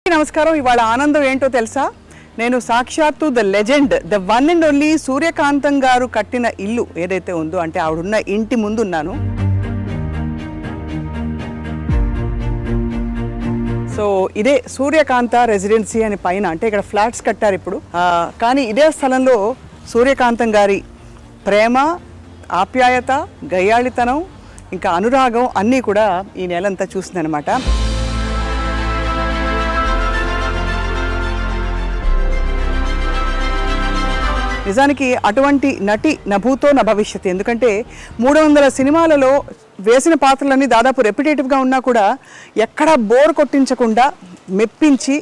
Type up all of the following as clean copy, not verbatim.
నమస్కారం. ఇవాళ ఆనందం ఏంటో తెలుసా? నేను సాక్షాత్తు the legend, the one and only Suryakantam గారు కట్టిన ఇల్లు ఏదైతే ఉందో, అంటే ఆవిడున్న ఇంటి ముందు ఉన్నాను. సో ఇదే సూర్యకాంత రెసిడెన్సీ అని పైన, అంటే ఇక్కడ ఫ్లాట్స్ కట్టారు ఇప్పుడు. కానీ ఇదే స్థలంలో సూర్యకాంతం గారి ప్రేమ, ఆప్యాయత, గయ్యాళితనం, ఇంకా అనురాగం అన్నీ కూడా ఈ నెలంతా చూస్తుందన్నమాట. నిజానికి అటువంటి నటి నభూతో న భవిష్యత్. ఎందుకంటే 300 సినిమాలలో వేసిన పాత్రలన్నీ దాదాపు రెప్యుటేటివ్గా ఉన్నా కూడా ఎక్కడా బోర్ కొట్టించకుండా మెప్పించి,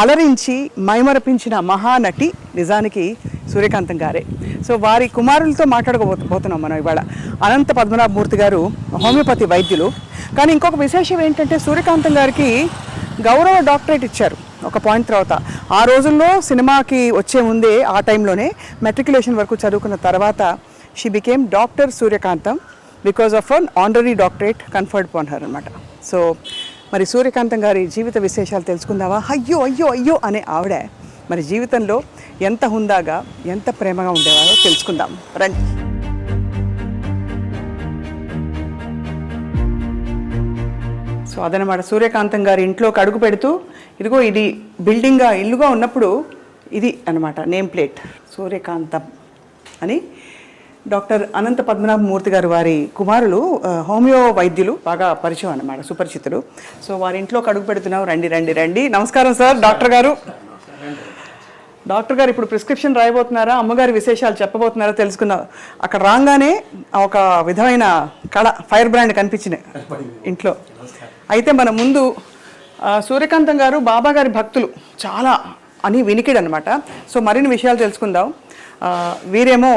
అలరించి, మైమరపించిన మహానటి నిజానికి సూర్యకాంతం గారే. సో వారి కుమారులతో మాట్లాడకపోతున్నాం మనం ఇవాళ. అనంత పద్మనాభమూర్తి గారు హోమియోపతి వైద్యులు. కానీ ఇంకొక విశేషం ఏంటంటే, సూర్యకాంతం గారికి గౌరవ డాక్టరేట్ ఇచ్చారు ఒక పాయింట్ తర్వాత. ఆ రోజుల్లో సినిమాకి వచ్చే ముందే, ఆ టైంలోనే మెట్రికులేషన్ వరకు చదువుకున్న తర్వాత she became doctor Suryakantham because of an honorary doctorate conferred upon her అనమాట. సో మరి సూర్యకాంతం గారి జీవిత విశేషాలు తెలుసుకుందావా? అయ్యో అయ్యో అయ్యో అనే ఆవిడ మరి జీవితంలో ఎంత హుందాగా, ఎంత ప్రేమగా ఉండేవారో తెలుసుకుందాం రండి. సో అదనమాట, సూర్యకాంతం గారి ఇంట్లోకి అడుగు పెడుతూ, ఇదిగో ఇది బిల్డింగ్గా ఇల్లుగా ఉన్నప్పుడు ఇది అనమాట నేమ్ ప్లేట్, సూర్యకాంతం అని. డాక్టర్ అనంత పద్మనాభమూర్తి గారు వారి కుమారులు హోమియో వైద్యులు, బాగా పరిచయం అన్నమాట, సుపరిచితులు. సో వారి ఇంట్లోకి అడుగు పెడుతున్నాం. రండి రండి రండి. నమస్కారం సార్. డాక్టర్ గారు, డాక్టర్ గారు ఇప్పుడు ప్రిస్క్రిప్షన్ రాయబోతున్నారా, అమ్మగారి విశేషాలు చెప్పబోతున్నారా తెలుసుకున్నా. అక్కడ రాగానే ఒక విధమైన కళ, ఫైర్ బ్రాండ్ కనిపించింది ఇంట్లో. అయితే మన ముందు సూర్యకాంతం గారు బాబా గారి భక్తులు చాలా అని వినికిడు అనమాట. సో మరిన్ని విషయాలు తెలుసుకుందాం. వీరేమో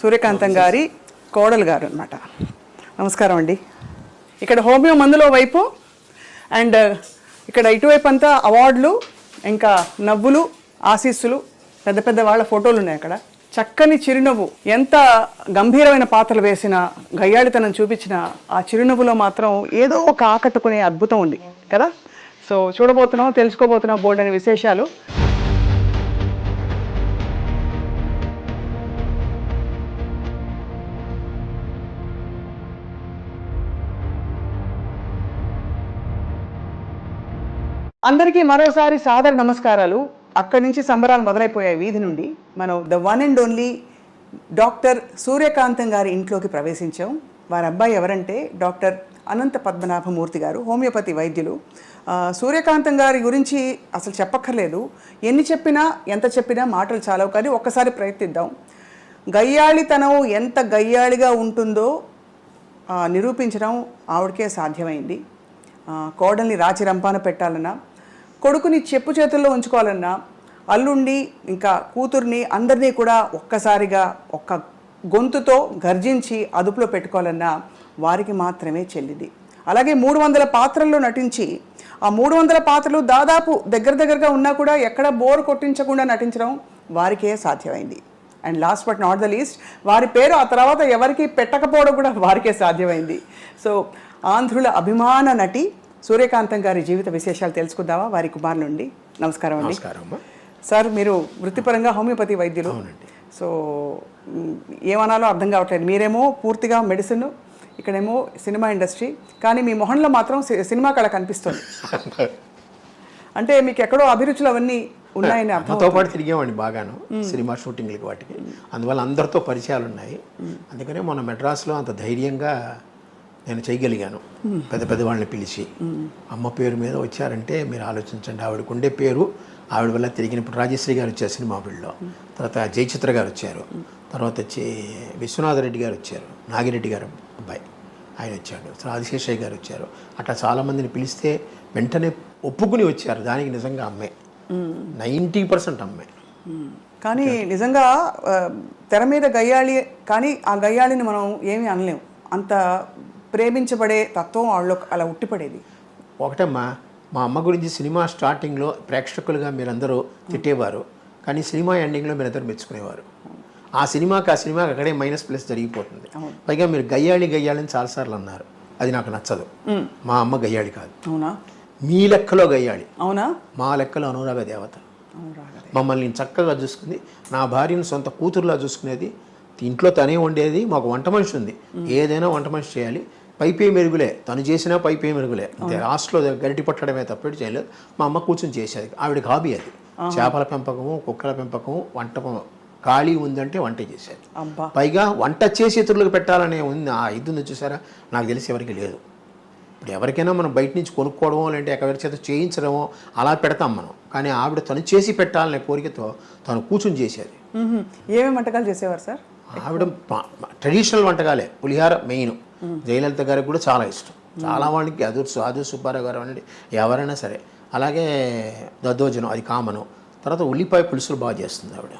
సూర్యకాంతం గారి కోడలు గారు అనమాట. నమస్కారం అండి. ఇక్కడ హోమియో మందులో వైపు అండ్ ఇక్కడ ఇటువైపు అంతా అవార్డులు, ఇంకా నవ్వులు, ఆశీస్సులు, పెద్ద పెద్ద వాళ్ళ ఫోటోలు ఉన్నాయి అక్కడ. చక్కని చిరునవ్వు, ఎంత గంభీరమైన పాత్రలు వేసిన, గయ్యాళితనం చూపించిన ఆ చిరునవ్వులో మాత్రం ఏదో ఒక ఆకట్టుకునే అద్భుతం ఉంది కదా. సో చూడబోతున్నాం, తెలుసుకోబోతున్నాం బోర్డు అనే విశేషాలు. అందరికీ మరోసారి సాదర నమస్కారాలు. అక్కడి నుంచి సంబరాలు మొదలైపోయాయి వీధి నుండి. మనం the one and only doctor Suryakantam గారి ఇంట్లోకి ప్రవేశించాం. వారి అబ్బాయి ఎవరంటే డాక్టర్ అనంత పద్మనాభమూర్తి గారు, హోమియోపతి వైద్యులు. సూర్యకాంతం గారి గురించి అసలు చెప్పక్కర్లేదు. ఎన్ని చెప్పినా, ఎంత చెప్పినా మాటలు చాలవు. కానీ ఒక్కసారి ప్రయత్నిద్దాం. గయ్యాళితనం ఎంత గయ్యాళిగా ఉంటుందో నిరూపించడం ఆవిడకే సాధ్యమైంది. కోడల్ని రాచి రంపాన పెట్టాలన్నా, కొడుకుని చెప్పు చేతుల్లో ఉంచుకోవాలన్నా, అల్లుండి ఇంకా కూతుర్ని అందరినీ కూడా ఒక్కసారిగా ఒక్క గొంతుతో గర్జించి అదుపులో పెట్టుకోవాలన్నా వారికి మాత్రమే చెల్లిది. అలాగే 300 పాత్రల్లో నటించి, ఆ 300 పాత్రలు దాదాపు దగ్గరగా ఉన్నా కూడా ఎక్కడ బోర్ కొట్టించకుండా నటించడం వారికే సాధ్యమైంది. And last but not the least, వారి పేరు ఆ తర్వాత ఎవరికి పెట్టకపోవడం కూడా వారికే సాధ్యమైంది. సో ఆంధ్రుల అభిమాన నటి సూర్యకాంతం గారి జీవిత విశేషాలు తెలుసుకుందామా వారి కుమార్ నుండి. నమస్కారం అండి. సార్, మీరు వృత్తిపరంగా హోమియోపతి వైద్యులు. సో ఏమనాలో అర్థం కావట్లేదు. మీరేమో పూర్తిగా మెడిసిన్, ఇక్కడేమో సినిమా ఇండస్ట్రీ. కానీ మీ మొహంలో మాత్రం సినిమా కళ కనిపిస్తుంది. అంటే మీకు ఎక్కడో అభిరుచులు అవన్నీ ఉన్నాయని అర్థంతో పాటు తిరిగేవాడిని బాగాను సినిమా షూటింగ్లకి, వాటికి. అందువల్ల అందరితో పరిచయాలు ఉన్నాయి. అందుకనే మొన్న మెడ్రాస్లో అంత ధైర్యంగా నేను చేయగలిగాను. పెద్ద పెద్ద వాళ్ళని పిలిచి, అమ్మ పేరు మీద వచ్చారంటే మీరు ఆలోచించండి. ఆవిడకు ఉండే పేరు, ఆవిడ వల్ల తిరిగిన. ఇప్పుడు రాజశ్రీ గారు వచ్చారు సినిమా ఫీల్డ్లో, తర్వాత జయచిత్ర గారు వచ్చారు, తర్వాత వచ్చి విశ్వనాథరెడ్డి గారు వచ్చారు, నాగిరెడ్డి గారు అబ్బాయి ఆయన వచ్చాడు, ఆదిశేషయ్య గారు వచ్చారు. అట్లా చాలామందిని పిలిస్తే వెంటనే ఒప్పుకుని వచ్చారు. దానికి నిజంగా అమ్మాయి 90% అమ్మాయి. కానీ నిజంగా తెర మీద గయ్యాళి, కానీ ఆ గయ్యాళిని మనం ఏమీ అనలేము. అంత ప్రేమించబడే తత్వం వాళ్ళు అలా ఉట్టిపడేది. ఒకటమ్మా, మా అమ్మ గురించి సినిమా స్టార్టింగ్లో ప్రేక్షకులుగా మీరందరూ తిట్టేవారు, కానీ సినిమా ఎండింగ్లో మీరందరూ మెచ్చుకునేవారు. ఆ సినిమాకి అక్కడే మైనస్ ప్లస్ జరిగిపోతుంది. పైగా మీరు గయ్యాళి అని చాలాసార్లు అన్నారు, అది నాకు నచ్చదు. మా అమ్మ గయ్యాళి కాదు. అవునా? మీ లెక్కలో గయ్యాళి. అవునా? మా లెక్కలో అనురాగ దేవత. మమ్మల్ని చక్కగా చూసుకుంది. నా భార్యను సొంత కూతురులా చూసుకునేది. ఇంట్లో తనే వండేది. మాకు వంట మనిషి ఉంది, ఏదైనా వంట మనిషి చేయాలి. పైపే మెరుగులే, తను చేసినా పైపే మెరుగులే. లాస్ట్లో గరిటి పట్టడమే తప్పేటి చేయలేదు. మా అమ్మ కూర్చొని చేసేది. ఆవిడకి హాబీ అది. చేపల పెంపకము, కుక్కల పెంపకము, వంట ఖాళీ ఉందంటే వంట చేసేది. పైగా వంట చేసి ఇతరులకు పెట్టాలనే ఉంది. ఆ ఇది ఉంది చూసారా, నాకు తెలిసి ఎవరికి లేదు. ఇప్పుడు ఎవరికైనా మనం బయట నుంచి కొనుక్కోవడమో లేదంటే ఎవరి చేత చేయించడమో అలా పెడతాం మనం. కానీ ఆవిడ తను చేసి పెట్టాలనే కోరికతో తను కూర్చొని చేసేది. ఏమేమి వంటకాలు చేసేవారు సార్? ఆవిడ ట్రెడిషనల్ వంటకాలే. పులిహార మెయిన్. జయలలిత గారికి కూడా చాలా ఇష్టం. చాలా వాళ్ళకి ఆదూర్ సుబ్బారావు గారు అండి, ఎవరైనా సరే. అలాగే దద్దోజనం, అది కామను. తర్వాత ఉల్లిపాయ పులుసులు బాగా చేస్తుంది ఆవిడ.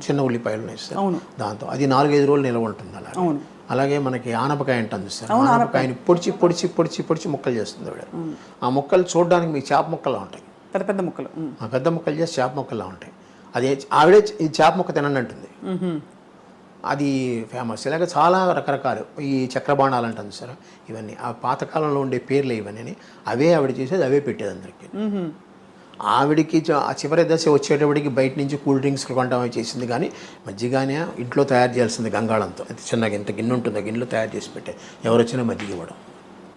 చిన్న ఉల్లిపాయలు వేస్తారు దాంతో, అది 4-5 రోజులు నిల్వ ఉంటుంది. అలాగే మనకి ఆనపకాయ అంటాను చూస్తారు, ఆనపకాయని పొడిచి పొడిచి పొడిచి పొడిచి ముక్కలు చేస్తుంది ఆవిడ. ఆ ముక్కలు చూడడానికి మీకు చేప ముక్కలా ఉంటాయి, పెద్ద పెద్ద ముక్కలు. పెద్ద ముక్కలు చేసి చేప ముక్కల్లా ఉంటాయి. అది ఆవిడే ఈ చేప ముక్క తినండి అంటుంది. అది ఫేమస్. ఇలాగ చాలా రకరకాలు ఈ చక్రబాణాలు అంటాను సార్, ఇవన్నీ ఆ పాతకాలంలో ఉండే పేర్లు ఇవన్నీ. అవే ఆవిడ చేసేది, అవే పెట్టేది అందరికీ. ఆవిడికి ఆ చివరి దశ వచ్చేటప్పటికి బయట నుంచి కూల్ డ్రింక్స్ కొంటామని చేసింది. కానీ మజ్జిగానే ఇంట్లో తయారు చేయాల్సింది గంగాళంతో. చిన్నగా ఇంత గిన్నె ఉంటుంది, గిన్నెలో తయారు చేసి పెట్టే ఎవరు వచ్చినా మజ్జిగ ఇవ్వడం.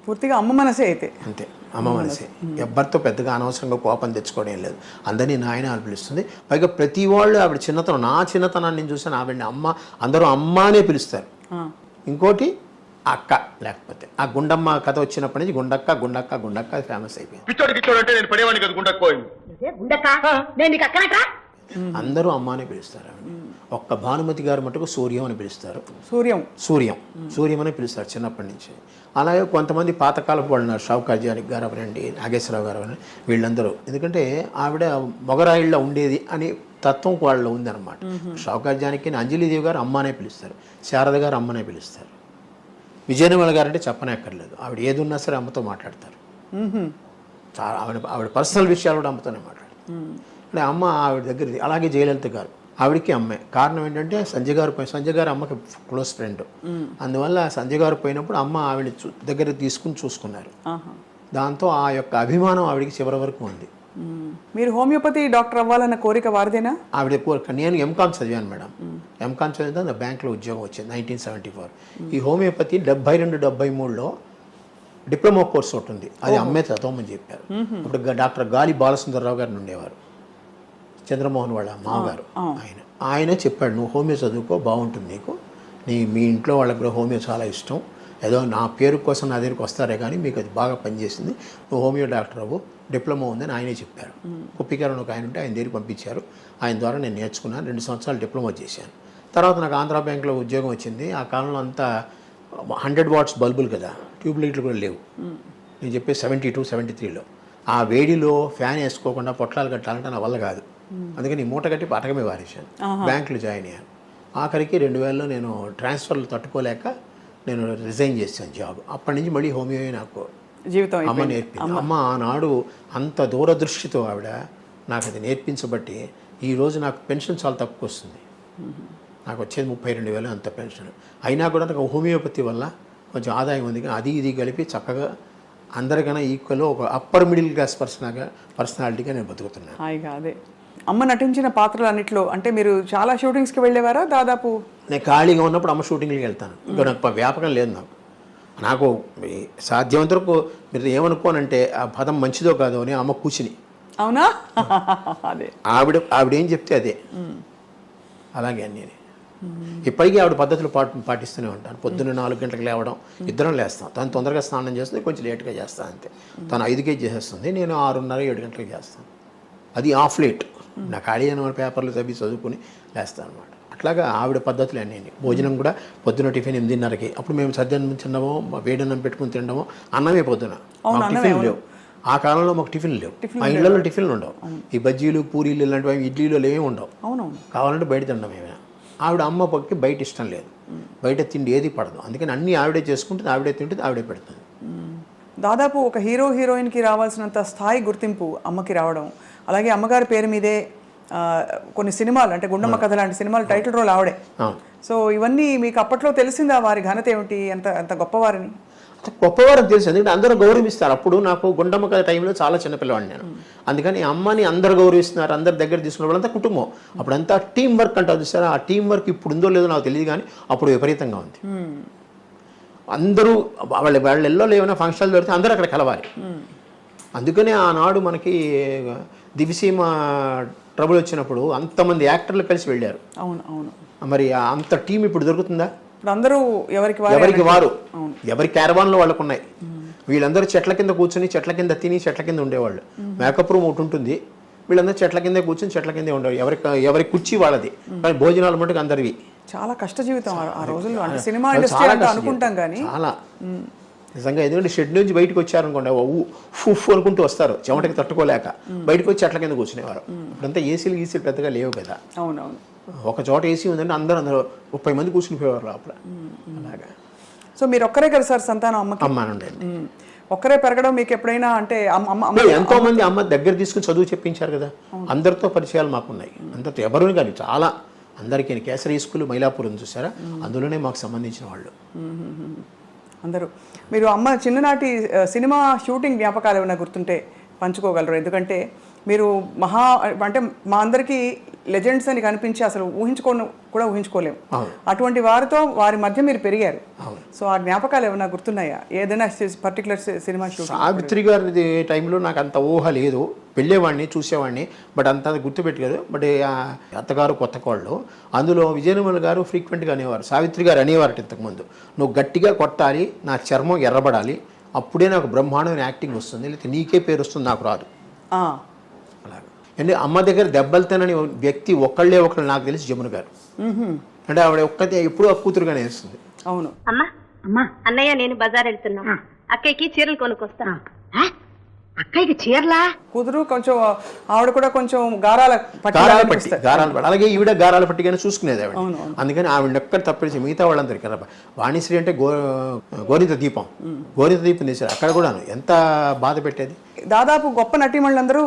పూర్తిగా అమ్మ మనసే అయితే. అంతే, అమ్మ మనసే. ఎవ్వరితో పెద్దగా అనవసరంగా కోపం తెచ్చుకోవడం లేదు. అందరినీ నాయన అని పిలుస్తుంది. పైగా ప్రతి వాళ్ళు ఆవిడ చిన్నతనం, నా చిన్నతనాన్ని నేను చూసాను, ఆవిడని అమ్మ, అందరూ అమ్మ అనే పిలుస్తారు. ఇంకోటి అక్క, లేకపోతే ఆ గుండమ్మ కథ వచ్చినప్పటి నుంచి గుండక్క గుండక్క గుండక్క ఫేమస్ అయిపోయింది. అందరూ అమ్మ అని పిలుస్తారు ఆవిడ. ఒక్క భానుమతి గారు మటుకు సూర్యం అని పిలుస్తారు. సూర్యం అని పిలుస్తారు చిన్నప్పటి నుంచి. అలాగే కొంతమంది పాతకాలపు వాళ్ళు ఉన్నారు, షావుకార్ జానకి గారు అవనండి, నాగేశ్వరరావు గారు అవనండి, వీళ్ళందరూ. ఎందుకంటే ఆవిడ మొగరాయిళ్ళ ఉండేది అని తత్వం వాళ్ళలో ఉందన్నమాట. షావుకార్ జానకి అంజలిదేవి గారు అమ్మ అనే పిలుస్తారు, శారద గారు అమ్మనే పిలుస్తారు. విజయనిర్మల గారు అంటే చెప్పనక్కర్లేదు, ఆవిడ ఏది ఉన్నా సరే అమ్మతో మాట్లాడతారు. చాలా ఆవిడ పర్సనల్ విషయాలు కూడా అమ్మతోనే మాట్లాడతారు. అంటే అమ్మ ఆవిడ దగ్గరది. అలాగే జయలలిత గారు, ఆవిడకి అమ్మే. కారణం ఏంటంటే సంజయ్ గారు అమ్మకి క్లోజ్ ఫ్రెండ్. అందువల్ల సంజయ్ గారు పోయినప్పుడు అమ్మ ఆవిడ దగ్గర తీసుకుని చూసుకున్నారు. దాంతో ఆ యొక్క అభిమానం ఆవిడకి చివరి వరకు ఉంది. మీరు హోమియోపతి డాక్టర్ అవ్వాలన్న కోరిక వారిదేనా? ఆవిడ కోరిక. నేను ఎంకామ్ చదివాను మేడం. ఎంకామ్ చదివితే బ్యాంక్లో ఉద్యోగం వచ్చింది 1974. ఈ హోమియోపతి 72-73లో డిప్లొమా కోర్స్ ఒకటి ఉంది, అది అమ్మే చదవమని చెప్పారు. ఇప్పుడు డాక్టర్ గాలి బాలసుందరరావు గారిని ఉండేవారు, చంద్రమోహన్ వాళ్ళ మామగారు. ఆయన చెప్పాడు, నువ్వు హోమియో చదువుకో, బాగుంటుంది నీకు. మీ ఇంట్లో వాళ్ళకి కూడా హోమియో చాలా ఇష్టం. ఏదో నా పేరు కోసం నా దగ్గరికి వస్తారే కానీ మీకు అది బాగా పనిచేసింది, నువ్వు హోమియో డాక్టర్ అవ్వు, డిప్లొమా ఉందని ఆయనే చెప్పారు. కుప్పికారని ఒక ఆయన ఉంటే ఆయన దగ్గరికి పంపించారు. ఆయన ద్వారా నేను నేర్చుకున్నాను. 2 సంవత్సరాలు డిప్లొమా చేశాను. తర్వాత నాకు ఆంధ్ర బ్యాంక్లో ఉద్యోగం వచ్చింది. ఆ కాలంలో అంతా 100 వాట్స్ బల్బులు కదా, ట్యూబ్ లైట్లు కూడా లేవు. నేను చెప్పే 72, 73లో ఆ వేడిలో ఫ్యాన్ వేసుకోకుండా పొట్లాలు కట్టాలంటే నా వల్ల కాదు. అందుకని మూట కట్టి పటకమే వారేశాను. బ్యాంకులో జాయిన్ అయ్యాను. ఆఖరికి 2000లో నేను ట్రాన్స్ఫర్లు తట్టుకోలేక నేను రిజైన్ చేశాను జాబ్. అప్పటి నుంచి మళ్ళీ హోమియో నాకు జీవితం అమ్మ నేర్పింది. అమ్మ ఆనాడు అంత దూరదృష్టితో ఆవిడ నాకు అది నేర్పించబట్టి ఈరోజు నాకు పెన్షన్ చాలా తక్కువ వస్తుంది. నాకు వచ్చేది 32,000 అంత పెన్షన్. అయినా కూడా నాకు హోమియోపతి వల్ల కొంచెం ఆదాయం ఉంది. కానీ అది ఇది కలిపి చక్కగా అందరికన్నా ఈక్వల్ ఒక అప్పర్ మిడిల్ క్లాస్ పర్సనాలిటీగా నేను బతుకుతున్నాను. హాయిగా. అదే అమ్మ నటించిన పాత్రలు అన్నిట్లో అంటే మీరు చాలా షూటింగ్స్కి వెళ్ళేవారా? దాదాపు నేను ఖాళీగా ఉన్నప్పుడు అమ్మ షూటింగ్కి వెళ్తాను. ఇంకా నాకు వ్యాపకం లేదు. నాకు సాధ్యమంత వరకు మీరు ఏమనుకోనంటే ఆ పదం మంచిదో కాదో అని అమ్మ కూర్చుని. అవునా? అదే ఆవిడేం చెప్తే అదే, అలాగే అన్నీ. ఇప్పటికీ ఆవిడ పద్ధతులు పాటిస్తూనే ఉంటాను. పొద్దున్న 4 గంటలకు లేవడం, ఇద్దరం లేస్తాం. తను తొందరగా స్నానం చేస్తుంది, కొంచెం లేట్గా చేస్తాను అంతే. తను 5కి చేసేస్తుంది, నేను 6:30, 7 గంటలకు చేస్తాను. అది ఆఫ్ లేట్. నా ఖాళీ అయిన పేపర్లు చదువుకుని లేస్తాను అనమాట. అట్లాగా ఆవిడ పద్ధతులు అన్నీ. భోజనం కూడా పొద్దున్న టిఫిన్ 8:30కి. అప్పుడు మేము సద్యాన్నం తినడమో, వేడన్నం పెట్టుకుని తినడమో, అన్నమే పొద్దున. టిఫిన్ లేవు ఆ కాలంలో, మాకు టిఫిన్ లేవు. మా ఇళ్లలో టిఫిన్లు ఉండవు. ఈ బజ్జీలు, పూరీలు ఇలాంటివి, ఇడ్లీలు ఏమి ఉండవు. కావాలంటే బయట తినడం ఏమైనా. ఆవిడ అమ్మ పక్కకి బయట ఇష్టం లేదు, బయట తిండి ఏది పడదు. అందుకని అన్నీ ఆవిడే చేసుకుంటుంది, ఆవిడే తింటుంది, ఆవిడే పెడుతుంది. దాదాపు ఒక హీరోయిన్కి రావాల్సినంత స్థాయి గుర్తింపు అమ్మకి రావడం, అలాగే అమ్మగారి పేరు మీదే కొన్ని సినిమాలు అంటే గుండమ్మ కథ లాంటి సినిమాలు టైటిల్ రోల్ ఆవిడే. సో ఇవన్నీ మీకు అప్పట్లో తెలిసిందా వారి ఘనత ఏమిటి, ఎంత గొప్పవారిని? గొప్పవారని తెలుసు, ఎందుకంటే అందరూ గౌరవిస్తారు. అప్పుడు నాకు గుండమ్మ కథ టైంలో చాలా చిన్నపిల్లవాడిని నేను, అందుకని అమ్మని అందరు గౌరవిస్తున్నారు, అందరి దగ్గర తీసుకున్న వాళ్ళంతా కుటుంబం. అప్పుడంతా టీం వర్క్ అంటారు చూసారా, ఆ టీం వర్క్ ఇప్పుడు ఉందో లేదో నాకు తెలియదు, కానీ అప్పుడు విపరీతంగా ఉంది. అందరూ వాళ్ళెల్లో ఏమైనా ఫంక్షన్లు దొరికితే అందరూ అక్కడ కలవాలి. అందుకనే ఆనాడు మనకి దివిసీమ ట్రబుల్ వచ్చినప్పుడు అంతమంది యాక్టర్లు కలిసి వెళ్ళారు. అవును అవును. మరి అంత టీం ఇప్పుడు దొరుకుతుందా? అందరూ ఎవరికి వారు ఎవరి క్యారవాన్లో వాళ్ళకు ఉన్నాయి. వీళ్ళందరూ చెట్ల కింద కూర్చొని చెట్ల కింద తిని చెట్ల కింద ఉండేవాళ్ళు. మేకప్ రూమ్ ఒకటి ఉంటుంది, వీళ్ళందరూ చెట్ల కిందే కూర్చొని చెట్ల కిందే ఉండేవాళ్ళు. ఎవరి కుర్చీ వాళ్ళది, కానీ భోజనాలు మటుకు అందరివి. చాలా కష్ట జీవితం ఆ రోజుల్లో. అంటే సినిమా ఇండస్ట్రీ అంటే అనుకుంటాం కానీ చాలా నిజంగా, ఎందుకంటే షెడ్ నుంచి బయటకు వచ్చారనుకోండి, ఉఫ్ అనుకుంటూ వస్తారు, చెమటకి తట్టుకోలేక బయటకు వచ్చి చెట్ల కింద కూర్చునేవారు. ఇప్పుడంతా ఏసీలు పెద్దగా లేవు కదా. అవునవును. ఒక చోట ఏసీ ఉందంటే అందరూ 30 మంది కూర్చుని పోయేవారు లోపల. అలాగా. సో మీరు ఒక్కరే కదా సార్ సంతానం అమ్మకి? అమ్మ ఉండేది. ఒక్కరే పెరగడం మీకు ఎప్పుడైనా అంటే ఎంతో మంది అమ్మ దగ్గర తీసుకుని చదువు చెప్పించారు కదా, అందరితో పరిచయాలు మాకున్నాయి. అందరితో ఎవరు కానీ చాలా అందరికీ కేసరి స్కూల్ మైలాపూర్ ఉంది చూసారా, అందులోనే మాకు సంబంధించిన వాళ్ళు అందరూ. మీరు అమ్మ చిన్ననాటి సినిమా షూటింగ్ జ్ఞాపకాలు ఏమైనా గుర్తుంటే పంచుకోగలరు? ఎందుకంటే మీరు అంటే మా అందరికీ లెజెండ్స్ అని కనిపించి అసలు ఊహించుకోలేము. అటువంటి వారి మధ్య మీరు పెరిగారు. సో ఆ జ్ఞాపకాలు ఏమైనా గుర్తున్నాయా? ఏదైనా పర్టికులర్ సినిమా షూటింగ్? సావిత్రి గారి టైంలో నాకు అంత ఊహ లేదు, వెళ్ళేవాడిని చూసేవాడిని, బట్ అంత గుర్తుపెట్టలేదు. బట్ అత్తగారు కొత్త కోళ్ళు, అందులో విజయనిర్మల గారు ఫ్రీక్వెంట్గా అనేవారు, సావిత్రి గారు అనేవారు ఇంతకుముందు, నువ్వు గట్టిగా కొట్టాలి, నా చర్మం ఎర్రబడాలి, అప్పుడే నాకు బ్రహ్మాండమైన యాక్టింగ్ వస్తుంది, లేకపోతే నీకే పేరు వస్తుంది, నాకు రాదు. అలాగే. అంటే అమ్మ దగ్గర దెబ్బలు తినని వ్యక్తి ఒకళ్ళు నాకు తెలిసి జమున గారు. అంటే ఆవిడ ఒక్కతే ఎప్పుడూ కూతురుగానే వేస్తుంది. అవును. అమ్మా అన్నయ్య నేను బజార్ వెళ్తున్నా, అక్కయ్యకి చీరలు కొనుక్కొస్తా. అక్కయ్యకి చీరలా? కూతురు కొంచెం ఆవిడ కూడా కొంచెం గారాల పట్టి. అలాగే ఈవిడ గారాల పట్టిగానే చూసుకునేది ఆవిడ. అందుకని ఆవిడ ఒక్కటి తప్పేసి మిగతా వాళ్ళందరికీ వాణిశ్రీ అంటే గోరింత దీపం తీశారు, అక్కడ కూడా ఎంత బాధ పెట్టేది. దాదాపు గొప్ప నటీమణులందరూ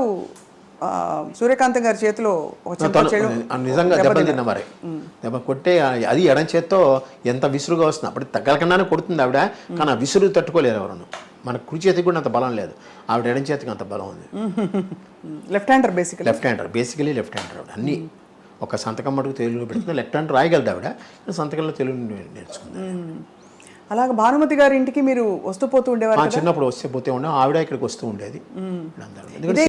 సూర్యకాంతం గారి చేతిలో నిజంగా దెబ్బలు తిన్న మరి, దెబ్బ కొట్టే అది ఎడం చేత్తో ఎంత విసురుగా వస్తుంది. అప్పుడు తగ్గలకన్నానే కొడుతుంది ఆవిడ, కానీ ఆ విసురు తట్టుకోలేరు ఎవరు. మన కుడి చేతికి కూడా అంత బలం లేదు, ఆవిడ ఎడం చేతికి అంత బలం ఉంది. Left hander basically left hander ఆవిడ. అన్ని ఒక సంతకం మటుకు తెలుగులో పెడుతుంది, లెఫ్ట్ హ్యాండ్ రాయగలదు ఆవిడ, సంతకంలో తెలుగు నేర్చుకుంది. అలాగే భానుమతి గారి ఇంటికి మీరు వస్తూ పోతూ ఉండేవారు? చిన్నప్పుడు వస్తే పోతే ఉండే, ఆవిడ ఇక్కడికి వస్తూ ఉండేది.